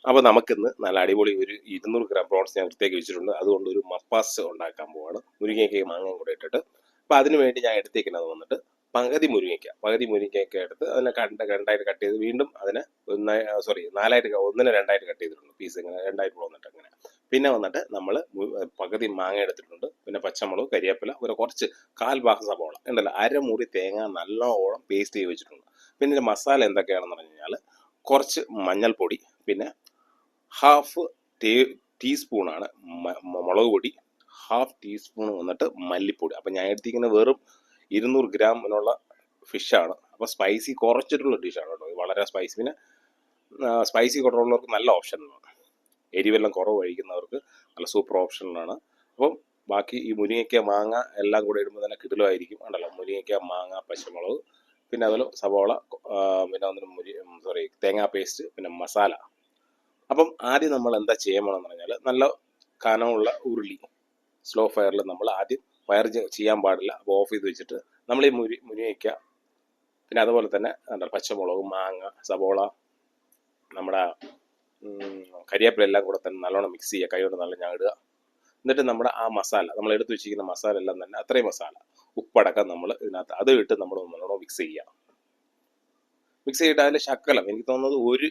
അപ്പോൾ നമുക്കിന്ന് നല്ല അടിപൊളി ഒരു 200 ഗ്രാം പ്രോൺസ് ഞാൻ വൃത്തിയാക്കി വെച്ചിട്ടുണ്ട്. അതുകൊണ്ട് ഒരു മപ്പാസ് ഉണ്ടാക്കാൻ പോവാണ്. മുരിങ്ങയ്ക്കയും മാങ്ങയും കൂടെ ഇട്ടിട്ട്. അപ്പോൾ അതിന് വേണ്ടി ഞാൻ എടുത്തേക്കുന്നത് വന്നിട്ട് പകുതി മുരിങ്ങയ്ക്ക എടുത്ത് അതിനെ രണ്ടായിട്ട് കട്ട് ചെയ്ത് വീണ്ടും അതിനെ ഒന്നിനെ രണ്ടായിട്ട് കട്ട് ചെയ്തിട്ടുണ്ട്. പീസ് ഇങ്ങനെ രണ്ടായിട്ട് വന്നിട്ട് അങ്ങനെ. പിന്നെ വന്നിട്ട് നമ്മൾ പകുതി മാങ്ങ എടുത്തിട്ടുണ്ട്. പിന്നെ പച്ചമുളക്, കരിവേപ്പില, കുറച്ച് 1/4 ഭാഗം സവാള ഉണ്ടല്ലോ, അരമുറി തേങ്ങ നല്ലോണം പേസ്റ്റ് ചെയ്ത് വെച്ചിട്ടുണ്ട്. പിന്നെ ഇതിൻ്റെ മസാല എന്തൊക്കെയാണെന്ന് പറഞ്ഞു കഴിഞ്ഞാൽ കുറച്ച് മഞ്ഞൾപ്പൊടി, പിന്നെ ഹാഫ് ടീസ്പൂണാണ് മുളക് പൊടി, ഹാഫ് ടീസ്പൂൺ വന്നിട്ട് മല്ലിപ്പൊടി. അപ്പം ഞാൻ എടുത്തിരിക്കുന്ന വെറും 200 ഗ്രാമിനുള്ള ഫിഷാണ്. അപ്പോൾ സ്പൈസി കുറച്ചിട്ടുള്ള ഡിഷാണ് കേട്ടോ. വളരെ സ്പൈസി. പിന്നെ സ്പൈസി കുറവുള്ളവർക്ക് നല്ല ഓപ്ഷനാണ്. എരിവെല്ലാം കുറവ് കഴിക്കുന്നവർക്ക് നല്ല സൂപ്പർ ഓപ്ഷനാണ്. അപ്പം ബാക്കി ഈ മുരിങ്ങയ്ക്ക, മാങ്ങ എല്ലാം കൂടെ ഇടുമ്പോൾ തന്നെ കിടിലമായിരിക്കും ഉണ്ടല്ലോ. മുരിങ്ങയ്ക്ക, മാങ്ങ, പച്ചമുളക്, പിന്നെ അതിൽ സവോള, പിന്നെ ഒന്നിനും തേങ്ങാ പേസ്റ്റ്, പിന്നെ മസാല. അപ്പം ആദ്യം നമ്മൾ എന്താ ചെയ്യണമെന്ന് പറഞ്ഞാൽ നല്ല കനമുള്ള ഉരുളി സ്ലോ ഫയറിൽ നമ്മൾ ആദ്യം ഫയർ ചെയ്യാൻ പാടില്ല. അപ്പോൾ ഓഫ് ചെയ്ത് വെച്ചിട്ട് നമ്മൾ ഈ മുരിങ്ങയ്ക്ക, പിന്നെ അതുപോലെ തന്നെ പച്ചമുളക്, മാങ്ങ, സവോള, നമ്മുടെ കരിവേപ്പില എല്ലാം കൂടെ തന്നെ നല്ലോണം മിക്സ് ചെയ്യുക. കൈ കൊണ്ട് നല്ല ഇടുക. എന്നിട്ട് നമ്മുടെ ആ മസാല, നമ്മൾ എടുത്ത് വെച്ചിരിക്കുന്ന മസാല എല്ലാം തന്നെ അത്രയും മസാല, ഉപ്പടക്കം നമ്മൾ ഇതിനകത്ത് അത് ഇട്ട് നമ്മൾ നല്ലോണം മിക്സ് ചെയ്യുക. മിക്സ് ചെയ്തിട്ട് അതിൻ്റെ ശക്കലം, എനിക്ക് തോന്നുന്നത് ഒരു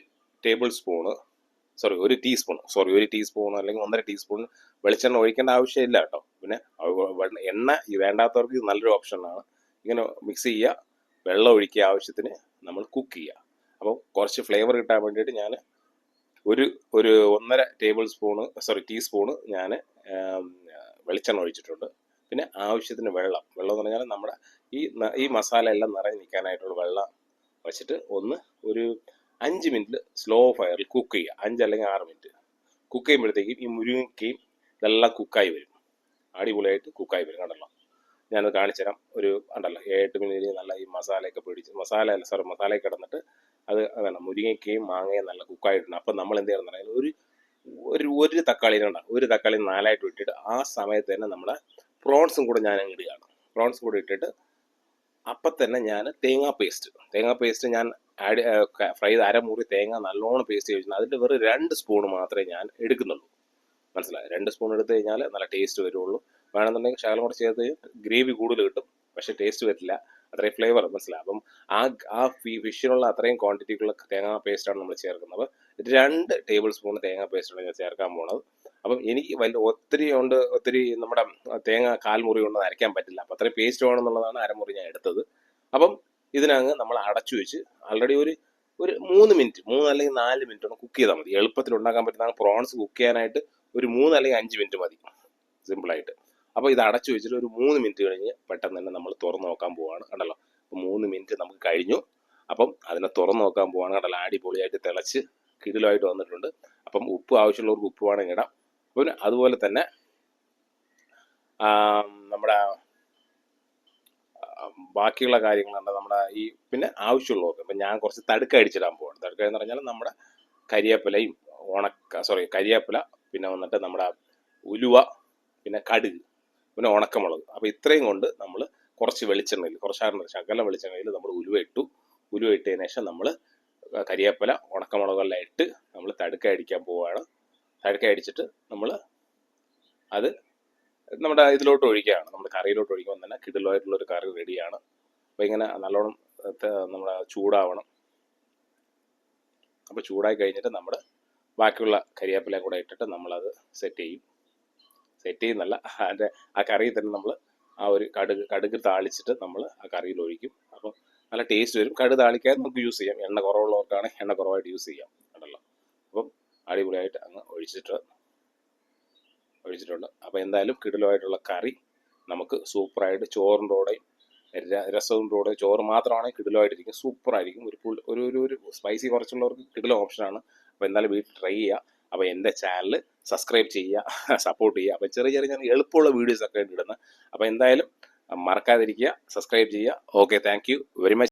ടീസ്പൂൺ അല്ലെങ്കിൽ 1.5 ടീസ്പൂൺ വെളിച്ചെണ്ണ ഒഴിക്കേണ്ട ആവശ്യമില്ല കേട്ടോ. പിന്നെ എണ്ണ വേണ്ടാത്തവർക്ക് ഇത് നല്ലൊരു ഓപ്ഷനാണ്. ഇങ്ങനെ മിക്സ് ചെയ്യുക, വെള്ളം ഒഴിക്കുക, ആവശ്യത്തിന് നമ്മൾ കുക്ക് ചെയ്യുക. അപ്പോൾ കുറച്ച് ഫ്ലേവർ കിട്ടാൻ വേണ്ടിയിട്ട് ഞാൻ ഒരു 1.5 ടീസ്പൂണ് ഞാൻ വെളിച്ചെണ്ണ ഒഴിച്ചിട്ടുണ്ട്. പിന്നെ ആവശ്യത്തിന് വെള്ളം എന്ന് പറഞ്ഞാൽ നമ്മുടെ ഈ മസാല എല്ലാം നിറഞ്ഞ് നിൽക്കാനായിട്ടുള്ള വെള്ളം വെച്ചിട്ട് ഒരു 5 മിനിറ്റ് സ്ലോ ഫയറിൽ കുക്ക് ചെയ്യുക. 5 അല്ലെങ്കിൽ 6 മിനിറ്റ് കുക്ക് ചെയ്യുമ്പോഴത്തേക്കും ഈ മുരിങ്ങയ്ക്കയും ഇതെല്ലാം കുക്കായി വരും. അടിപൊളിയായിട്ട് കുക്കായി വരും കണ്ടല്ലോ. ഞാനത് കാണിച്ചു തരാം. ഒരു 8 മിനിറ്റ് നല്ല ഈ മസാലയൊക്കെ പിടിച്ച് മസാലയൊക്കെ കിടന്നിട്ട് അതാണ് മുരിങ്ങയ്ക്കയും മാങ്ങയും നല്ല കുക്കായിട്ടുണ്ട്. അപ്പം നമ്മൾ എന്ത് ചെയ്യണം എന്ന് പറഞ്ഞാൽ ഒരു തക്കാളി 4ആയിട്ട് ഇട്ടിട്ട് ആ സമയത്ത് തന്നെ നമ്മുടെ പ്രോൺസും കൂടെ ഞാൻ ഇടുകയാണ്. പ്രോൺസ് കൂടെ ഇട്ടിട്ട് അപ്പം തന്നെ ഞാൻ തേങ്ങാ പേസ്റ്റ് ഞാൻ ഫ്രൈ ചെയ്ത് അരമുറി തേങ്ങ നല്ലോണം പേസ്റ്റ് ചെയ്തിട്ടുണ്ട്. അതിൻ്റെ വെറും 2 സ്പൂൺ മാത്രമേ ഞാൻ എടുക്കുന്നുള്ളൂ. മനസ്സിലായി? 2 സ്പൂൺ എടുത്ത് കഴിഞ്ഞാൽ നല്ല ടേസ്റ്റ് വരുള്ളൂ. വേണമെന്നുണ്ടെങ്കിൽ ശകലം കൂടെ ചേർത്ത് ഗ്രേവി കൂടുതൽ കിട്ടും, പക്ഷേ ടേസ്റ്റ് വരില്ല. അത്രയും ഫ്ലേവർ മനസ്സിലായി. അപ്പം ആ ഫിഷിനുള്ള അത്രയും ക്വാണ്ടിറ്റിക്കുള്ള തേങ്ങാ പേസ്റ്റാണ് നമ്മൾ ചേർക്കുന്നത്. 2 ടേബിൾ സ്പൂൺ തേങ്ങാ പേസ്റ്റാണ് ഞാൻ ചേർക്കാൻ പോണത്. അപ്പം എനിക്ക് ഒത്തിരി നമ്മുടെ തേങ്ങ 1/4 മുറി കൊണ്ട് അരയ്ക്കാൻ പറ്റില്ല. അപ്പം അത്രയും പേസ്റ്റ് വേണമെന്നുള്ളതാണ് അരമുറി ഞാൻ എടുത്തത്. അപ്പം ഇതിനങ്ങ് നമ്മൾ അടച്ചു വെച്ച് ആൾറെഡി ഒരു 3 മിനിറ്റ്, 3 അല്ലെങ്കിൽ 4 മിനിറ്റ് ഒന്ന് കുക്ക് ചെയ്താൽ മതി. എളുപ്പത്തിൽ ഉണ്ടാക്കാൻ പറ്റുന്ന പ്രോൺസ് കുക്ക് ചെയ്യാനായിട്ട് ഒരു 3 അല്ലെങ്കിൽ 5 മിനിറ്റ് മതി, സിമ്പിളായിട്ട്. അപ്പോൾ ഇത് അടച്ചു വെച്ചിട്ട് ഒരു 3 മിനിറ്റ് കഴിഞ്ഞ് പെട്ടെന്ന് തന്നെ നമ്മൾ തുറന്ന് നോക്കാൻ പോവുകയാണ് കണ്ടല്ലോ. അപ്പോൾ 3 മിനിറ്റ് നമുക്ക് കഴിഞ്ഞു. അപ്പം അതിനെ തുറന്ന് നോക്കാൻ പോവുകയാണ് കണ്ടല്ലോ. അടിപൊളിയായിട്ട് തിളച്ച് കിടിലമായിട്ട് വന്നിട്ടുണ്ട്. അപ്പം ഉപ്പ് ആവശ്യമുള്ളവർക്ക് ഉപ്പ് വേണമെങ്കിൽ ഇടാം. പിന്നെ അതുപോലെ തന്നെ നമ്മുടെ ബാക്കിയുള്ള കാര്യങ്ങളുണ്ട്. നമ്മുടെ പിന്നെ ആവശ്യമുള്ളവർക്ക് ഇപ്പം ഞാൻ കുറച്ച് തടുക്ക അടിച്ചിടാൻ പോവാണ്. തടുക്ക എന്ന് പറഞ്ഞാൽ നമ്മുടെ കരിവേപ്പില, പിന്നെ വന്നിട്ട് നമ്മുടെ ഉലുവ, പിന്നെ കടുക്, പിന്നെ ഉണക്കമുളക്. അപ്പോൾ ഇത്രയും കൊണ്ട് നമ്മൾ കുറച്ച് വെളിച്ചെണ്ണയിൽ, ശകല വെളിച്ചെണ്ണയിൽ നമ്മൾ ഉലുവ ഇട്ടതിന് ശേഷം നമ്മൾ കരിവേപ്പില, ഉണക്കമുളകെല്ലാം ഇട്ട് നമ്മൾ തടുക്ക അടിക്കാൻ പോവുകയാണ്. തടുക്ക അടിച്ചിട്ട് നമ്മൾ അത് നമ്മുടെ ഇതിലോട്ട് ഒഴിക്കുകയാണ്. നമ്മുടെ കറിയിലോട്ട് ഒഴിക്കുമ്പോൾ തന്നെ കിടിലമായിട്ടുള്ളൊരു കറി റെഡിയാണ്. അപ്പോൾ ഇങ്ങനെ നല്ലോണം നമ്മുടെ ചൂടാവണം. അപ്പോൾ ചൂടായി കഴിഞ്ഞിട്ട് നമ്മൾ ബാക്കിയുള്ള കരിവേപ്പിലയും കൂടെ ഇട്ടിട്ട് നമ്മളത് സെറ്റ് ചെയ്യുന്നല്ല, അതിൻ്റെ ആ കറിയിൽ തന്നെ നമ്മൾ ആ ഒരു കടുക് താളിച്ചിട്ട് നമ്മൾ ആ കറിയിൽ ഒഴിക്കും. അപ്പം നല്ല ടേസ്റ്റ് വരും. കടുക് താളിക്കാതെ നമുക്ക് യൂസ് ചെയ്യാം. എണ്ണ കുറവുള്ളവർക്കാണെങ്കിൽ എണ്ണ കുറവായിട്ട് യൂസ് ചെയ്യാം കണ്ടല്ലോ. അപ്പം അടിപൊളിയായിട്ട് അങ്ങ് ഒഴിച്ചിട്ടുണ്ട്. അപ്പോൾ എന്തായാലും കിടിലമായിട്ടുള്ള കറി നമുക്ക് സൂപ്പറായിട്ട് ചോറിൻ്റെ കൂടെയും രസത്തിൻ്റെ കൂടെ, ചോറ് മാത്രമാണെങ്കിൽ കിടിലമായിട്ടിരിക്കും, സൂപ്പറായിരിക്കും. ഒരു സ്പൈസി കുറച്ചുള്ളവർക്ക് കിടിലം ഓപ്ഷനാണ്. അപ്പോൾ എന്തായാലും വീട്ടിൽ ട്രൈ ചെയ്യുക. അപ്പോൾ എൻ്റെ ചാനൽ സബ്സ്ക്രൈബ് ചെയ്യുക, സപ്പോർട്ട് ചെയ്യുക. അപ്പോൾ ചെറിയ ഞാൻ എളുപ്പമുള്ള വീഡിയോസൊക്കെ ഇടുന്നത്. അപ്പോൾ എന്തായാലും മറക്കാതിരിക്കുക, സബ്സ്ക്രൈബ് ചെയ്യുക. Okay, thank you very much.